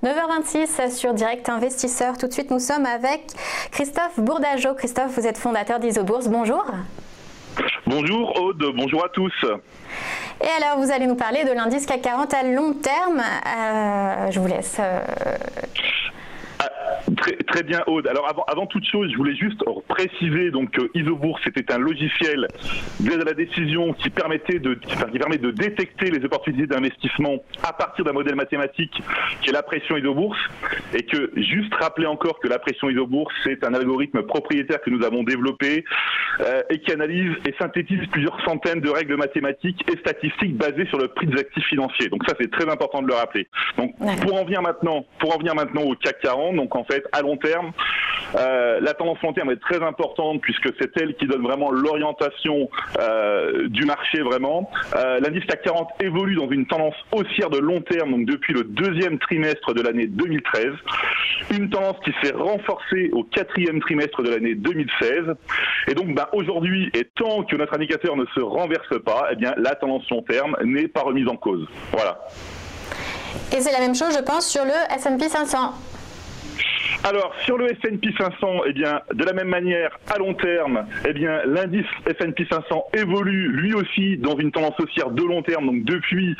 9h26 sur Direct Investisseur. Tout de suite, nous sommes avec Christophe Bourdageau. Christophe, vous êtes fondateur d'Isobourse. Bonjour. Bonjour Aude, bonjour à tous. Et alors, vous allez nous parler de l'indice CAC 40 à long terme. Je vous laisse... Très bien Aude. Alors avant toute chose, je voulais juste préciser donc que Isobourse c'était un logiciel d'aide à la décision qui permet de détecter les opportunités d'investissement à partir d'un modèle mathématique qui est la pression Isobourse, et que juste rappeler encore que la pression Isobourse c'est un algorithme propriétaire que nous avons développé et qui analyse et synthétise plusieurs centaines de règles mathématiques et statistiques basées sur le prix des actifs financiers. Donc ça c'est très important de le rappeler. Donc pour en venir maintenant au CAC 40, donc en fait à long terme, la tendance long terme est très importante puisque c'est elle qui donne vraiment l'orientation du marché vraiment. L'indice CAC 40 évolue dans une tendance haussière de long terme, donc depuis le deuxième trimestre de l'année 2013, une tendance qui s'est renforcée au quatrième trimestre de l'année 2016. Et donc aujourd'hui, et tant que notre indicateur ne se renverse pas, eh bien la tendance long terme n'est pas remise en cause. Voilà. Et c'est la même chose, je pense, sur le S&P 500. Alors, sur le S&P 500, eh bien, de la même manière, à long terme, eh bien, l'indice S&P 500 évolue lui aussi dans une tendance haussière de long terme, donc depuis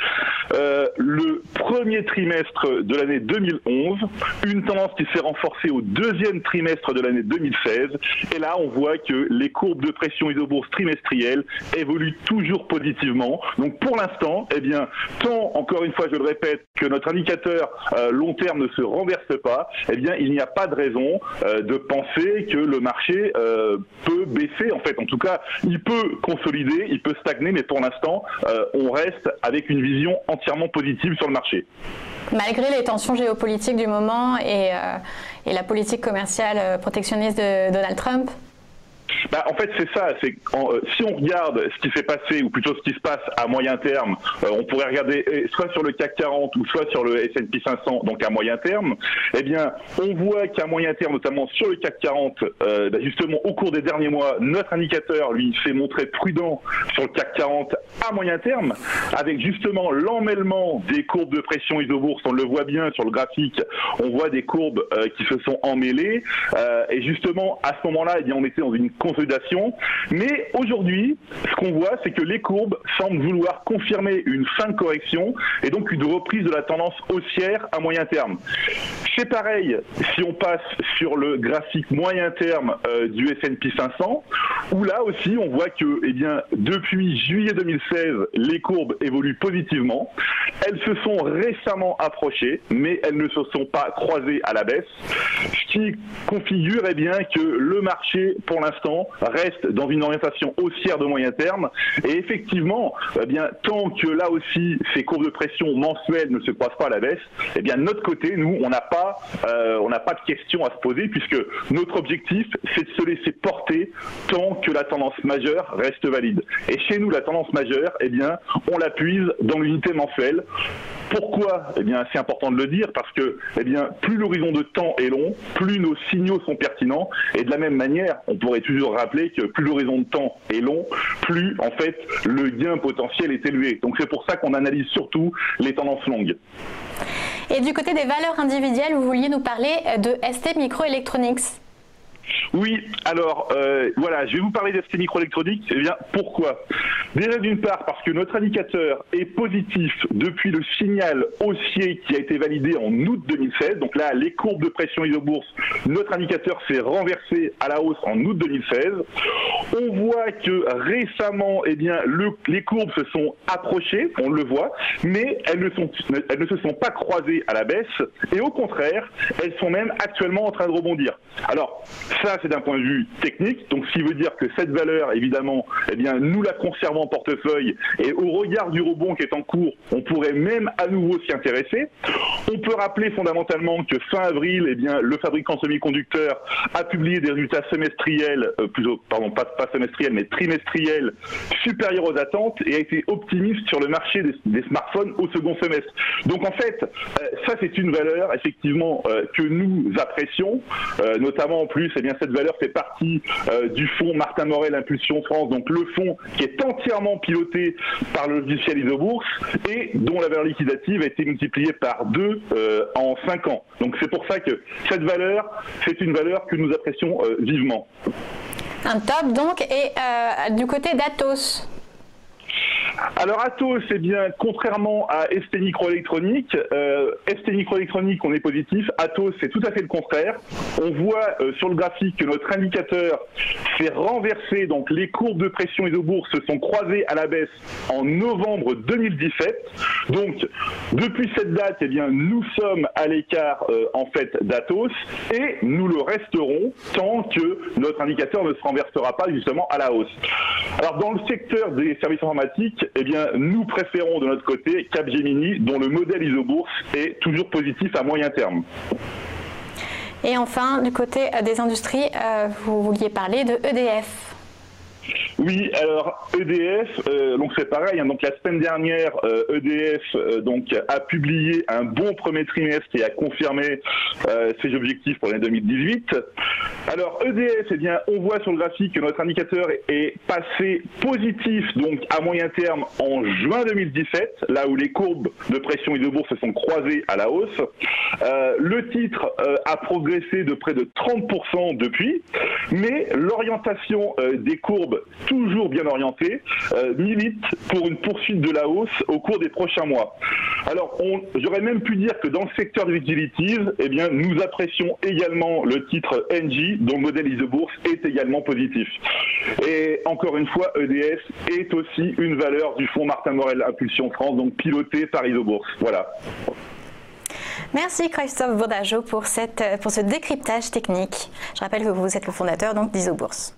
le premier trimestre de l'année 2011, une tendance qui s'est renforcée au deuxième trimestre de l'année 2016, et là, on voit que les courbes de pression Isobourse trimestrielles évoluent toujours positivement. Donc, pour l'instant, eh bien, tant, encore une fois, je le répète, que notre indicateur long terme ne se renverse pas, eh bien, il n'y a pas de raison de penser que le marché peut baisser. En fait, en tout cas, il peut consolider, il peut stagner, mais pour l'instant, on reste avec une vision entièrement positive sur le marché. Malgré les tensions géopolitiques du moment et la politique commerciale protectionniste de Donald Trump? En fait, c'est ça. Si on regarde ce qui s'est passé, ou plutôt ce qui se passe à moyen terme, on pourrait regarder soit sur le CAC 40 ou soit sur le S&P 500, donc à moyen terme. Eh bien, on voit qu'à moyen terme, notamment sur le CAC 40, justement au cours des derniers mois, notre indicateur, lui, s'est montré prudent sur le CAC 40 à moyen terme, avec justement l'emmêlement des courbes de pression Isobourse. On le voit bien sur le graphique, on voit des courbes qui se sont emmêlées, et justement à ce moment-là, eh bien, on était dans une consolidation. Mais aujourd'hui, ce qu'on voit, c'est que les courbes semblent vouloir confirmer une fin de correction et donc une reprise de la tendance haussière à moyen terme. C'est pareil si on passe sur le graphique moyen terme du S&P 500, où là aussi on voit que depuis juillet 2016, les courbes évoluent positivement. Elles se sont récemment approchées, mais elles ne se sont pas croisées à la baisse, ce qui configure que le marché, pour l'instant, reste dans une orientation haussière de moyen terme. Et effectivement, tant que là aussi, ces courbes de pression mensuelles ne se croisent pas à la baisse, de notre côté, nous, on n'a pas de questions à se poser, puisque notre objectif, c'est de se laisser porter tant que la tendance majeure reste valide. Et chez nous, la tendance majeure, on la puise dans l'unité mensuelle. Pourquoi ? C'est important de le dire, parce que plus l'horizon de temps est long, plus nos signaux sont pertinents. Et de la même manière, on pourrait toujours rappeler que plus l'horizon de temps est long, plus en fait le gain potentiel est élevé. Donc c'est pour ça qu'on analyse surtout les tendances longues. Et du côté des valeurs individuelles, vous vouliez nous parler de ST Microelectronics. Oui, alors je vais vous parler d'ST Microelectronics. Pourquoi ? Déjà d'une part parce que notre indicateur est positif depuis le signal haussier qui a été validé en août 2016. Donc là, les courbes de pression Isobourse, notre indicateur s'est renversé à la hausse en août 2016. On voit que récemment, les courbes se sont approchées, on le voit, mais elles ne se sont pas croisées à la baisse, et au contraire, elles sont même actuellement en train de rebondir. Alors, ça, c'est d'un point de vue technique, donc ce qui veut dire que cette valeur, évidemment, nous la conservons en portefeuille, et au regard du rebond qui est en cours, on pourrait même à nouveau s'y intéresser. On peut rappeler fondamentalement que fin avril, le fabricant semi-conducteur a publié des résultats semestriels, pas semestriels, mais trimestriels, supérieurs aux attentes, et a été optimiste sur le marché des smartphones au second semestre. Donc en fait, ça c'est une valeur, effectivement, que nous apprécions, notamment en plus, cette valeur fait partie du fonds Martin Morel Impulsion France, donc le fonds qui est entièrement piloté par le logiciel Isobourse et dont la valeur liquidative a été multipliée par 2 2 en 5 ans. Donc c'est pour ça que cette valeur, c'est une valeur que nous apprécions vivement. Un top donc, et du côté d'Atos. Alors Atos, eh bien, contrairement à ST Microélectronique, ST Microélectronique, on est positif. Atos, c'est tout à fait le contraire. On voit sur le graphique que notre indicateur s'est renversé, donc les courbes de pression isobourse se sont croisées à la baisse en novembre 2017. Donc, depuis cette date, eh bien, nous sommes à l'écart en fait d'Atos et nous le resterons tant que notre indicateur ne se renversera pas justement à la hausse. Alors, dans le secteur des services informatiques, eh bien, nous préférons de notre côté Capgemini, dont le modèle isobourse est toujours positif à moyen terme. Et enfin, du côté des industries, vous vouliez parler de EDF. Oui, alors EDF, donc c'est pareil. Donc la semaine dernière, EDF donc a publié un bon premier trimestre et a confirmé ses objectifs pour l'année 2018. Alors EDF, eh bien, on voit sur le graphique que notre indicateur est passé positif, donc à moyen terme en juin 2017, là où les courbes de pression isobourse se sont croisées à la hausse. Le titre a progressé de près de 30% depuis, mais l'orientation des courbes toujours bien orientée, milite pour une poursuite de la hausse au cours des prochains mois. Alors, j'aurais même pu dire que dans le secteur des utilities, eh bien, nous apprécions également le titre Engie, dont le modèle isobourse est également positif. Et encore une fois, EDF est aussi une valeur du fonds Martin Morel Impulsion France, donc piloté par isobourse. Voilà. Merci Christophe Bourdageau pour ce décryptage technique. Je rappelle que vous êtes le fondateur d'Isobourse.